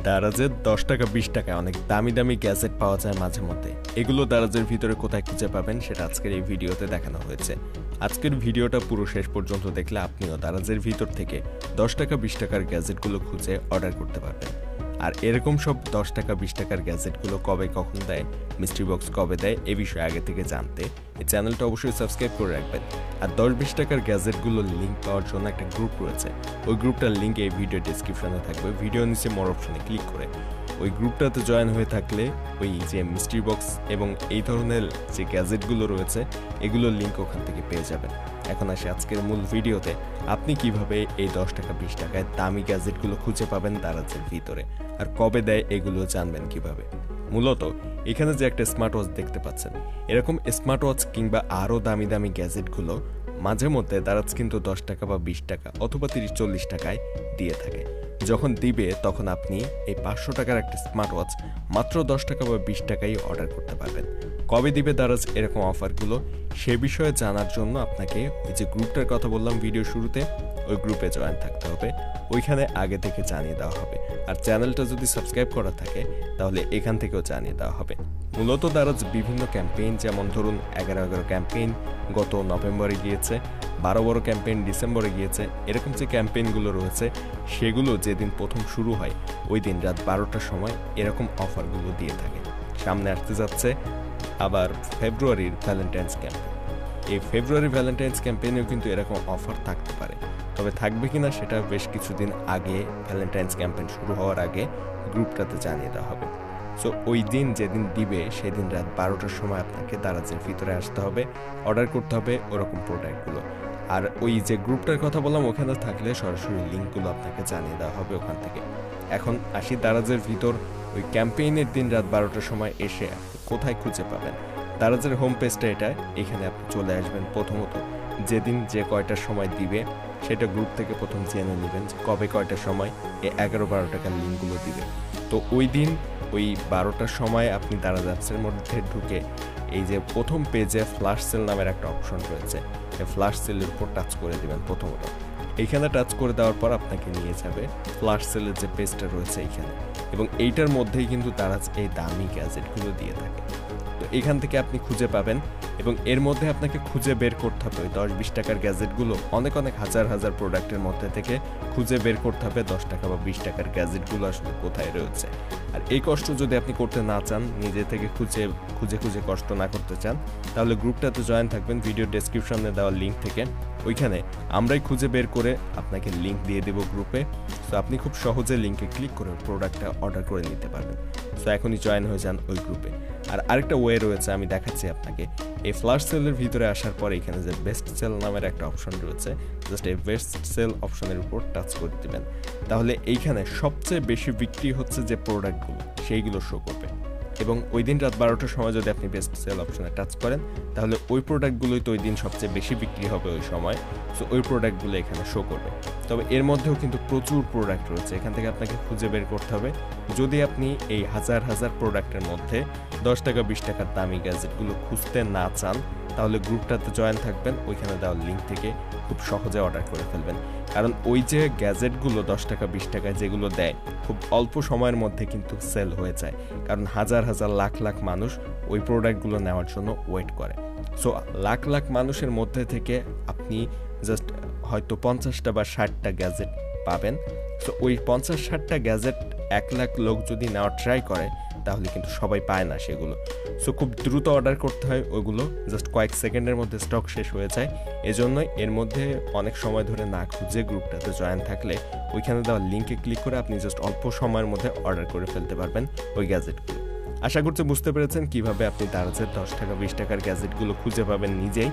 দারাজে 10 টাকা 20 টাকায় অনেক দামি দামি গ্যাজেট পাওয়া যায় মাঝে মধ্যে। এগুলো দারাজের ভিতরে কোথায় খুঁজে পাবেন সেটা আজকের এই ভিডিওতে দেখানো হয়েছে। আজকের ভিডিওটা পুরো শেষ পর্যন্ত দেখলে আপনিও দারাজের ভিতর থেকে 10 টাকা 20 টাকার গ্যাজেটগুলো খুঁজে অর্ডার করতে পারবেন। আর এরকম সব 10 টাকা 20 টাকার গ্যাজেটগুলো কবে কখন দেয়, মিস্ট্রি বক্স কবে দেয়, এ বিষয়ে আগে থেকে জানতে এই চ্যানেলটা অবশ্যই সাবস্ক্রাইব করে রাখবেন। আর 10-20 টাকার গ্যাজেটগুলোর লিঙ্ক পাওয়ার জন্য একটা গ্রুপ রয়েছে, ওই গ্রুপটার লিঙ্ক এই ভিডিও ডেসক্রিপশনে থাকবে। ভিডিও নিচে মোর অপশনে ক্লিক করে ওই গ্রুপটাতে জয়েন হয়ে থাকলে ওই যে মিস্ট্রি বক্স এবং এই ধরনের যে গ্যাজেটগুলো রয়েছে এগুলোর লিঙ্ক ওখান থেকে পেয়ে যাবেন। এখন আসে আজকের মূল ভিডিওতে, আপনি কিভাবে এই 10 টাকা 20 টাকায় দামি গ্যাজেটগুলো খুঁজে পাবেন দারাজের ভিতরে, আর কবে দেয় এগুলো জানবেন কিভাবে। মূলত এখানে যে একটা স্মার্ট ওয়াচ দেখতে পাচ্ছেন, এরকম স্মার্ট ওয়াচ কিংবা আরও দামি দামি গ্যাজেটগুলো মাঝে মধ্যে দারাজ কিন্তু 10 টাকা বা 20 টাকা অথবা 30-40 টাকায় দিয়ে থাকে। যখন দিবে তখন আপনি এই 500 টাকার একটা স্মার্ট ওয়াচ মাত্র 10 টাকা বা 20 টাকায় অর্ডার করতে পারবেন। কবে দিবে দারাজ এরকম অফারগুলো সে বিষয়ে জানার জন্য আপনাকে ওই যে গ্রুপটার কথা বললাম ভিডিও শুরুতে, ওই গ্রুপে জয়েন থাকতে হবে। ওইখানে আগে থেকে জানিয়ে দেওয়া হবে। আর চ্যানেলটা যদি সাবস্ক্রাইব করা থাকে তাহলে এখান থেকেও জানিয়ে দেওয়া হবে। মূলত দারাজ বিভিন্ন ক্যাম্পেইন, যেমন ধরুন 11/11 ক্যাম্পেইন গত নভেম্বরে গিয়েছে, 12 ক্যাম্পেইন ডিসেম্বরে গিয়েছে। এরকম যে ক্যাম্পেইনগুলো রয়েছে সেগুলো যেদিন প্রথম শুরু হয় ওই দিন রাত 12টার সময় এরকম অফারগুলো দিয়ে থাকে। সামনে আসতে যাচ্ছে আবার ফেব্রুয়ারির ভ্যালেন্টাইন্স ক্যাম্পেইন। এই ফেব্রুয়ারি ভ্যালেন্টাইন্স ক্যাম্পেইনেও কিন্তু এরকম অফার থাকতে পারে, তবে থাকবে কিনা সেটা বেশ কিছুদিন আগে, ভ্যালেন্টাইন্স ক্যাম্পেইন শুরু হওয়ার আগে গ্রুপটাতে জানিয়ে দেওয়া হবে। সো ওই দিন যেদিন দিবে সেদিন রাত 12টার সময় আপনাকে দারাজের ভিতরে আসতে হবে, অর্ডার করতে হবে ওরকম প্রোডাক্টগুলো। আর ওই যে গ্রুপটার কথা বললাম ওখানে থাকলে সরাসরি লিঙ্কগুলো আপনাকে জানিয়ে দেওয়া হবে ওখান থেকে। এখন আসি দারাজের ভিতর ওই ক্যাম্পেইনের দিন রাত 12টার সময় এসে কোথায় খুঁজে পাবেন। দারাজের হোম পেজটা এটা, এখানে আপনি চলে আসবেন। প্রথমত যেদিন যে কয়টার সময় দিবে সেটা গ্রুপ থেকে প্রথম জেনে নেবেন যে কবে কয়টার সময় এই 11-12 টাকার লিঙ্কগুলো দিবে। তো ওই দিন ওই 12টার সময় আপনি দারাজ অ্যাপসের মধ্যে ঢুকে এই যে প্রথম পেজে ফ্ল্যাশ সেল নামের একটা অপশন রয়েছে, এই ফ্ল্যাশ সেলের উপর টাচ করে দেবেন। প্রথমত এইখানে টাচ করে দেওয়ার পর আপনাকে নিয়ে যাবে ফ্ল্যাশ সেলের যে পেজটা রয়েছে এইখানে, এবং এইটার মধ্যেই কিন্তু দারাজ এই দামি গ্যাজেটগুলো দিয়ে থাকে। তো এখান থেকে আপনি খুঁজে পাবেন এবং এর মধ্যে আপনাকে খুঁজে বের করতে হবে ওই 10-20 টাকার গ্যাজেটগুলো অনেক হাজার হাজার প্রোডাক্টের মধ্যে থেকে খুঁজে বের করতে হবে 10 টাকা বা 20 টাকার গ্যাজেটগুলো আসলে কোথায় রয়েছে। আর এই কষ্ট যদি আপনি করতে না চান, নিজে থেকে খুঁজে খুঁজে কষ্ট না করতে চান, তাহলে গ্রুপটাতে জয়েন থাকবেন ভিডিও ডেসক্রিপশনে দেওয়া লিঙ্ক থেকে। ওইখানে আমরাই খুঁজে বের করে আপনাকে লিঙ্ক দিয়ে দেবো গ্রুপে। সো আপনি খুব সহজে লিঙ্কে ক্লিক করে প্রোডাক্টটা অর্ডার করে নিতে পারবেন। সো এখনই জয়েন হয়ে যান ওই গ্রুপে। আর আরেকটা ওয়ে রয়েছে, আমি দেখাচ্ছি আপনাকে। এই ফ্ল্যাশ সেলের ভিতরে আসার পরে এখানে যে বেস্ট সেল নামের একটা অপশন রয়েছে, জাস্ট এই বেস্ট সেল অপশনের উপর টাচ করে দেবেন। তাহলে এইখানে সবচেয়ে বেশি বিক্রি হচ্ছে যে প্রোডাক্টগুলো সেইগুলো শো করবে। এবং ওই দিন রাত 12টার সময় যদি আপনি বেস্ট সেল অপশনে টাচ করেন তাহলে ওই প্রোডাক্টগুলোই তো ওই দিন সবচেয়ে বেশি বিক্রি হবে ওই সময়। সো ওই প্রোডাক্টগুলো এখানে শো করবে। তবে এর মধ্যেও কিন্তু প্রচুর প্রোডাক্ট রয়েছে, এখান থেকে আপনাকে খুঁজে বের করতে হবে। যদি আপনি এই হাজার হাজার প্রোডাক্টের মধ্যে 10 টাকা 20 টাকার দামি গ্যাজেটগুলো খুঁজতে না চান তাহলে গ্রুপটাতে জয়েন থাকবেন, ওইখানে দেওয়া লিঙ্ক থেকে খুব সহজে অর্ডার করে ফেলবেন। কারণ ওই যে গ্যাজেটগুলো 10 টাকা 20 টাকায় যেগুলো দেয় খুব অল্প সময়ের মধ্যে কিন্তু সেল হয়ে যায়, কারণ হাজার হাজার লাখ লাখ মানুষ ওই প্রোডাক্টগুলো নেওয়ার জন্য ওয়েট করে। সো লাখ লাখ মানুষের মধ্যে থেকে আপনি জাস্ট হয়তো 50টা বা 60টা গ্যাজেট পাবেন। সো ওই 50-60টা গ্যাজেট 1 লাখ লোক যদি নেওয়ার ট্রাই করে তাহলে কিন্তু সবাই পায় না সেগুলো। সো খুব দ্রুত অর্ডার করতে হয় ওইগুলো, জাস্ট কয়েক সেকেন্ডের মধ্যে স্টক শেষ হয়ে যায়। এজন্যই এর মধ্যে অনেক সময় ধরে না খুঁজে গ্রুপটাতে জয়েন থাকলে ওইখানে দেওয়া লিঙ্কে ক্লিক করে আপনি জাস্ট অল্প সময়ের মধ্যে অর্ডার করে ফেলতে পারবেন ওই গ্যাজেটগুলো। আশা করছি বুঝতে পেরেছেন কিভাবে আপনি দারাজের 10 টাকা 20 টাকার গ্যাজেটগুলো খুঁজে পাবেন নিজেই।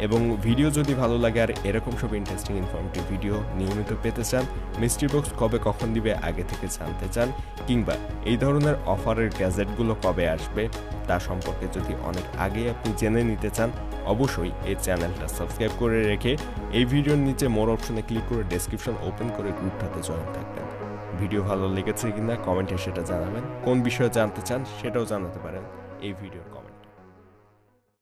এবং ভিডিও যদি ভালো লাগে আর এরকম সব ইন্টারেস্টিং ইনফরমেটিভ ভিডিও নিয়মিত পেতে চান, মিস্ট্রি বক্স কবে কখন দিবে আগে থেকে জানতে চান, কিংবা এই ধরনের অফারের গ্যাজেটগুলো কবে আসবে তা সম্পর্কে যদি অনেক আগে আপনি জেনে নিতে চান, অবশ্যই এই চ্যানেলটা সাবস্ক্রাইব করে রেখে এই ভিডিওর নিচে মোর অপশনে ক্লিক করে ডেসক্রিপশন ওপেন করে গ্রুপটাতে জয়েন থাকবেন। ভিডিও ভালো লেগেছে কিনা কমেন্টে সেটা জানাবেন, কোন বিষয়ে জানতে চান সেটাও জানাতে পারেন এই ভিডিওর কমেন্ট।